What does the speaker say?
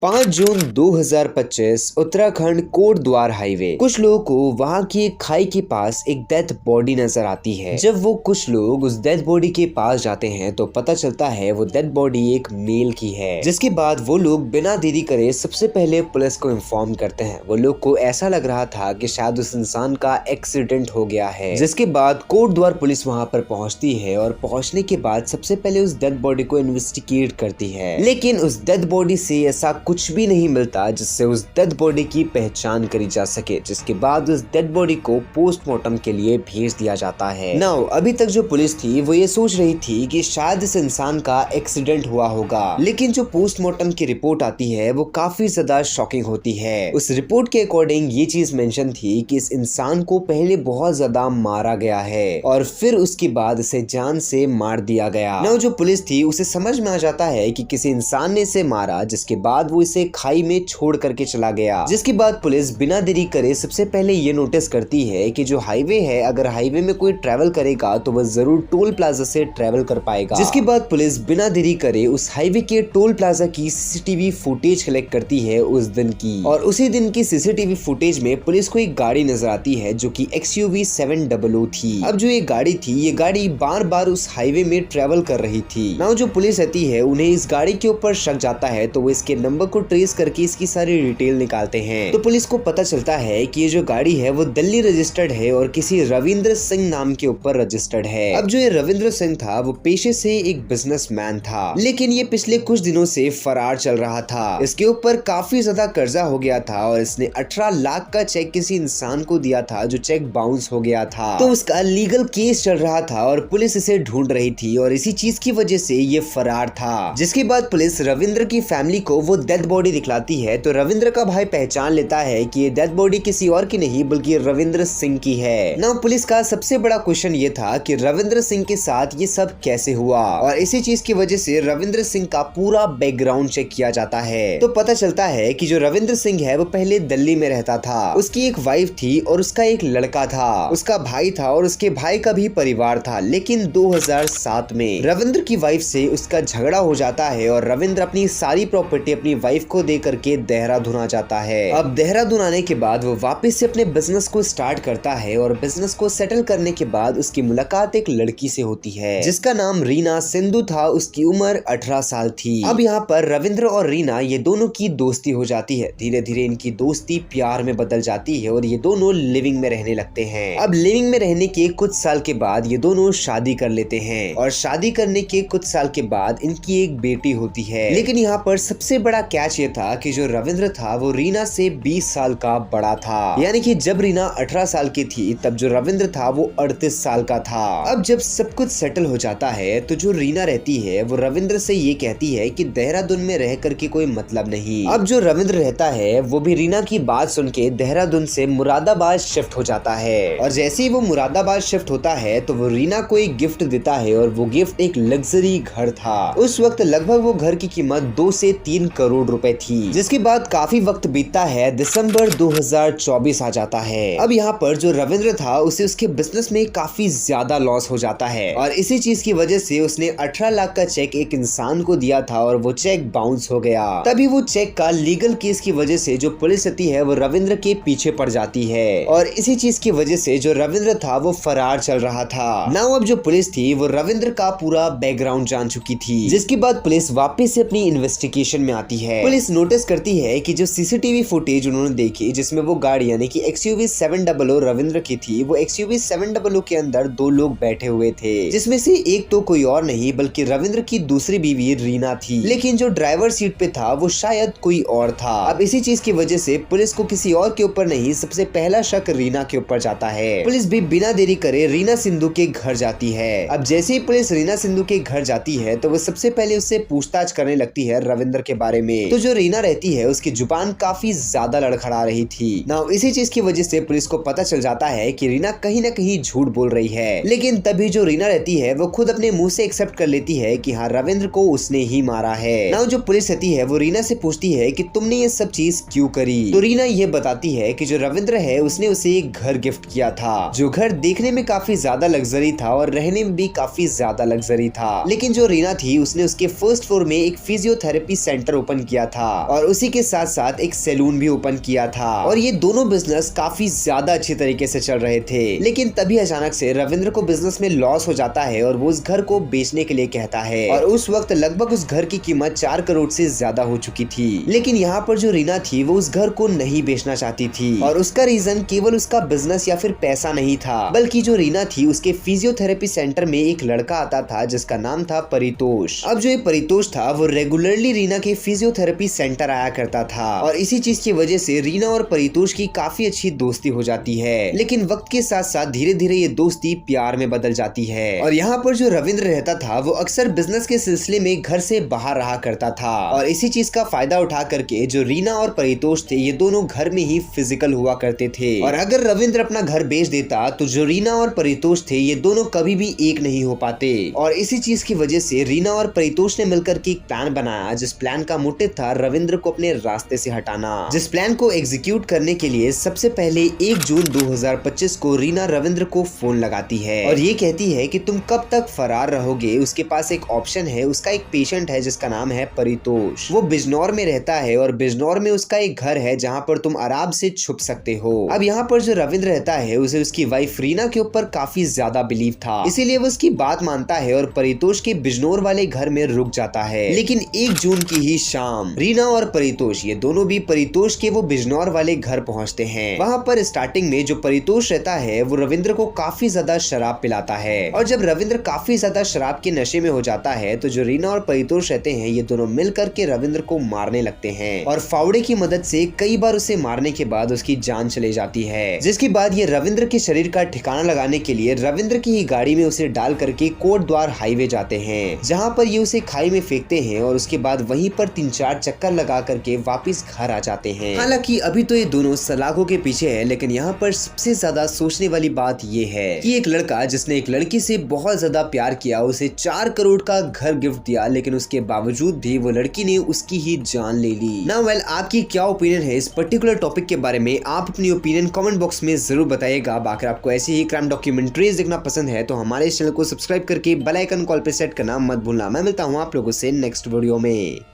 5 जून 2025 Uttarakhand Kotdwar highway. कुछ लोगों को वहां की एक खाई के पास एक डेथ बॉडी नजर आती है। जब वो कुछ लोग उस डेथ बॉडी के पास जाते हैं तो पता चलता है वो डेथ बॉडी एक मेल की है। जिसके बाद वो लोग बिना देरी करे सबसे पहले पुलिस को इन्फॉर्म करते हैं। वो लोग को ऐसा लग रहा था कि शायद उस इंसान का एक्सीडेंट हो गया है। जिसके बाद कोटद्वार पुलिस वहां पर पहुंचती है और पहुंचने के बाद सबसे पहले उस डेथ बॉडी को इन्वेस्टिगेट करती है। लेकिन उस डेथ बॉडी से ऐसा कुछ भी नहीं मिलता जिससे उस डेथ बॉडी की पहचान करी जा सके। जिसके बाद उस डेथ बॉडी को पोस्टमार्टम के लिए भेज दिया जाता है। नाउ अभी तक जो पुलिस थी वो ये सोच रही थी कि शायद इस इंसान का एक्सीडेंट हुआ होगा, लेकिन जो पोस्टमार्टम की रिपोर्ट आती है वो काफी ज्यादा शॉकिंग होती है। उस रिपोर्ट के अकॉर्डिंग ये चीज मेंशन थी कि इस इंसान को पहले बहुत ज्यादा मारा गया है और फिर उसके बाद इसे जान से मार दिया गया। नाउ जो पुलिस थी उसे समझ में आ जाता है कि किसी इंसान ने इसे मारा, जिसके बाद वो इसे खाई में छोड़ करके चला गया। जिसके बाद पुलिस बिना देरी करे सबसे पहले ये नोटिस करती है कि जो हाईवे है, अगर हाईवे में कोई ट्रेवल करेगा तो वह जरूर टोल प्लाजा से ट्रेवल कर पाएगा। जिसके बाद पुलिस बिना देरी करे उस हाईवे के टोल प्लाजा की सीसीटीवी फुटेज कलेक्ट करती है उस दिन की। और उसी दिन की सीसीटीवी फुटेज में पुलिस को एक गाड़ी नजर आती है जो कि XUV 700 थी। अब जो ये गाड़ी थी, ये गाड़ी बार बार उस हाईवे में ट्रेवल कर रही थी। नाउ जो पुलिस रहती है उन्हें इस गाड़ी के ऊपर शक जाता है, तो वो इसके नंबर को ट्रेस करके इसकी सारी डिटेल निकालते हैं। तो पुलिस को पता चलता है कि ये जो गाड़ी है वो दिल्ली रजिस्टर्ड है और किसी रविंद्र सिंह नाम के ऊपर रजिस्टर्ड है। अब जो ये रविंद्र सिंह था वो पेशे से एक बिजनेसमैन था, लेकिन ये पिछले कुछ दिनों से फरार चल रहा था। इसके ऊपर काफी ज्यादा कर्जा हो गया था और इसने 18 लाख का चेक किसी इंसान को दिया था, जो चेक बाउंस हो गया था। तो उसका लीगल केस चल रहा था और पुलिस इसे ढूंढ रही थी और इसी चीज की वजह से ये फरार था। जिसके बाद पुलिस रविंद्र की फैमिली को वो डेथ बॉडी दिखलाती है, तो रविंद्र का भाई पहचान लेता है कि ये डेथ बॉडी किसी और की नहीं बल्कि रविंद्र सिंह की है। नाउ पुलिस का सबसे बड़ा क्वेश्चन ये था कि रविंद्र सिंह के साथ ये सब कैसे हुआ, और इसी चीज की वजह से रविंद्र सिंह का पूरा बैकग्राउंड चेक किया जाता है। तो पता चलता है कि जो रविंद्र सिंह है वो पहले दिल्ली में रहता था। उसकी एक वाइफ थी और उसका एक लड़का था, उसका भाई था और उसके भाई का भी परिवार था। लेकिन 2007 में रविंद्र की वाइफ से उसका झगड़ा हो जाता है और रविंद्र अपनी सारी प्रॉपर्टी अपनी वाइफ को दे करके देहरादून आ जाता है। अब देहरादून आने के बाद वो वापस से अपने बिजनेस को स्टार्ट करता है और बिजनेस को सेटल करने के बाद उसकी मुलाकात एक लड़की से होती है जिसका नाम रीना सिंधु था। उसकी उम्र 18 साल थी। अब यहाँ पर रविंद्र और रीना ये दोनों की दोस्ती हो जाती है। धीरे धीरे इनकी दोस्ती प्यार में बदल जाती है और ये दोनों लिविंग में रहने लगते हैं। अब लिविंग में रहने के कुछ साल के बाद ये दोनों शादी कर लेते हैं और शादी करने के कुछ साल के बाद इनकी एक बेटी होती है। लेकिन यहाँ पर सबसे बड़ा कैच ये था कि जो रविंद्र था वो रीना से 20 साल का बड़ा था। यानी कि जब रीना 18 साल की थी तब जो रविंद्र था वो 38 साल का था। अब जब सब कुछ सेटल हो जाता है तो जो रीना रहती है वो रविंद्र से ये कहती है कि देहरादून में रह करके कोई मतलब नहीं। अब जो रविंद्र रहता है वो भी रीना की बात सुन के देहरादून से मुरादाबाद शिफ्ट हो जाता है। और जैसे ही वो मुरादाबाद शिफ्ट होता है तो वो रीना को एक गिफ्ट देता है और वो गिफ्ट एक लग्जरी घर था। उस वक्त लगभग वो घर की कीमत 2 से 3 करोड़ रुपए थी। जिसके बाद काफी वक्त बीतता है, दिसंबर 2024 आ जाता है। अब यहाँ पर जो रविंद्र था उसे उसके बिजनेस में काफी ज्यादा लॉस हो जाता है और इसी चीज की वजह से उसने 18 लाख का चेक एक इंसान को दिया था और वो चेक बाउंस हो गया। तभी वो चेक का लीगल केस की वजह से जो पुलिस रहती है वो रविंद्र के पीछे पड़ जाती है और इसी चीज की वजह से जो रविंद्र था वो फरार चल रहा था। नाउ अब जो पुलिस थी वो रविंद्र का पूरा बैकग्राउंड जान चुकी थी। जिसके बाद पुलिस वापस से अपनी इन्वेस्टिगेशन में आती है। पुलिस नोटिस करती है कि जो सीसीटीवी फुटेज उन्होंने देखी जिसमें वो गाड़ी यानी कि XUV 700 रविंद्र की थी, वो XUV 700 के अंदर 2 लोग बैठे हुए थे, जिसमें से एक तो कोई और नहीं बल्कि रविंद्र की दूसरी बीवी रीना थी। लेकिन जो ड्राइवर सीट पे था वो शायद कोई और था। अब इसी चीज की वजह से पुलिस को किसी और के ऊपर नहीं, सबसे पहला शक रीना के ऊपर जाता है। पुलिस भी बिना देरी करे रीना सिंधु के घर जाती है। अब जैसे ही पुलिस रीना सिंधु के घर जाती है तो वो सबसे पहले उससे पूछताछ करने लगती है रविंद्र के बारे में। तो जो रीना रहती है उसकी जुबान काफी ज्यादा लड़खड़ा रही थी। नाउ इसी चीज की वजह से पुलिस को पता चल जाता है कि रीना कहीं ना कहीं झूठ बोल रही है। लेकिन तभी जो रीना रहती है वो खुद अपने मुंह से एक्सेप्ट कर लेती है कि हाँ, रविंद्र को उसने ही मारा है। नाउ जो पुलिस रहती है वो रीना से पूछती है कि तुमने ये सब चीज क्यों करी। तो रीना ये बताती है कि जो रविंद्र है उसने उसे एक घर गिफ्ट किया था, जो घर देखने में काफी ज्यादा लग्जरी था और रहने में भी काफी ज्यादा लग्जरी था। लेकिन जो रीना थी उसने उसके फर्स्ट फ्लोर में एक फिजियोथेरेपी सेंटर ओपन किया था और उसी के साथ साथ एक सैलून भी ओपन किया था और ये दोनों बिजनेस काफी ज्यादा अच्छी तरीके से चल रहे थे। लेकिन तभी अचानक से रविंद्र को बिजनेस में लॉस हो जाता है और वो उस घर को बेचने के लिए कहता है और उस वक्त लगभग उस घर की कीमत 4 करोड़ से ज्यादा हो चुकी थी। लेकिन यहाँ पर जो रीना थी वो उस घर को नहीं बेचना चाहती थी और उसका रीजन केवल उसका बिजनेस या फिर पैसा नहीं था, बल्कि जो रीना थी उसके फिजियोथेरेपी सेंटर में एक लड़का आता था जिसका नाम था परितोष। अब जो ये परितोष था वो रेगुलरली रीना के फिजियोथेरेपी सेंटर आया करता था और इसी चीज की वजह से रीना और परितोष की काफी अच्छी दोस्ती हो जाती है। लेकिन वक्त के साथ साथ धीरे धीरे ये दोस्ती प्यार में बदल जाती है और यहाँ पर जो रविंद्र रहता था वो अक्सर बिजनेस के सिलसिले में घर से बाहर रहा करता था और इसी चीज का फायदा उठा करके जो रीना और परितोष थे ये दोनों घर में ही फिजिकल हुआ करते थे और अगर रविंद्र अपना घर बेच देता तो जो रीना और परितोष थे ये दोनों कभी भी एक नहीं हो पाते और इसी चीज की वजह से रीना और परितोष ने मिलकर के एक प्लान बनाया जिस प्लान का मोटिव था रविंद्र को अपने रास्ते से हटाना। जिस प्लान को एग्जीक्यूट करने के लिए सबसे पहले 1 जून 2025 को रीना रविंद्र को फोन लगाती है और ये कहती है कि तुम कब तक फरार रहोगे, उसके पास एक ऑप्शन है, उसका एक पेशेंट है जिसका नाम है परितोष, वो बिजनौर में रहता है और बिजनौर में उसका एक घर है जहाँ पर तुम आराम से छुप सकते हो। अब यहाँ पर जो रविंद्र रहता है उसे उसकी वाइफ रीना के ऊपर काफी ज्यादा बिलीव था, इसीलिए वो उसकी बात मानता है और परितोष के बिजनौर वाले घर में रुक जाता है। लेकिन 1 जून की ही शाम रीना और परितोष ये दोनों भी परितोष के वो बिजनौर वाले घर पहुंचते हैं। वहां पर स्टार्टिंग में जो परितोष रहता है वो रविंद्र को काफी ज्यादा शराब पिलाता है और जब रविंद्र काफी ज्यादा शराब के नशे में हो जाता है तो जो रीना और परितोष रहते हैं ये दोनों मिल करके रविंद्र को मारने लगते हैं और फावड़े की मदद से कई बार उसे मारने के बाद उसकी जान चली जाती है। जिसके बाद ये रविंद्र के शरीर का ठिकाना लगाने के लिए रविंद्र की ही गाड़ी में उसे डाल करके कोटद्वार हाईवे जाते हैं जहाँ पर ये उसे खाई में फेंकते हैं और उसके बाद वहीं पर 3-4 चक्कर लगा करके वापस घर आ जाते हैं। हालांकि अभी तो ये दोनों सलाखों के पीछे है, लेकिन यहाँ पर सबसे ज्यादा सोचने वाली बात ये है कि एक लड़का जिसने एक लड़की से बहुत ज्यादा प्यार किया उसे 4 करोड़ का घर गिफ्ट दिया, लेकिन उसके बावजूद भी वो लड़की ने उसकी ही जान ले ली। ना वेल, आपकी क्या ओपिनियन है इस पर्टिकुलर टॉपिक के बारे में? आप अपनी ओपिनियन कमेंट बॉक्स में जरूर बताइएगा। बाकी आपको ऐसी ही क्राइम डॉक्यूमेंट्रीज देखना पसंद है तो हमारे चैनल को सब्सक्राइब करके बेल आइकन कॉल पे सेट करना मत भूलना। मैं मिलता हूँ आप लोगों से नेक्स्ट वीडियो में।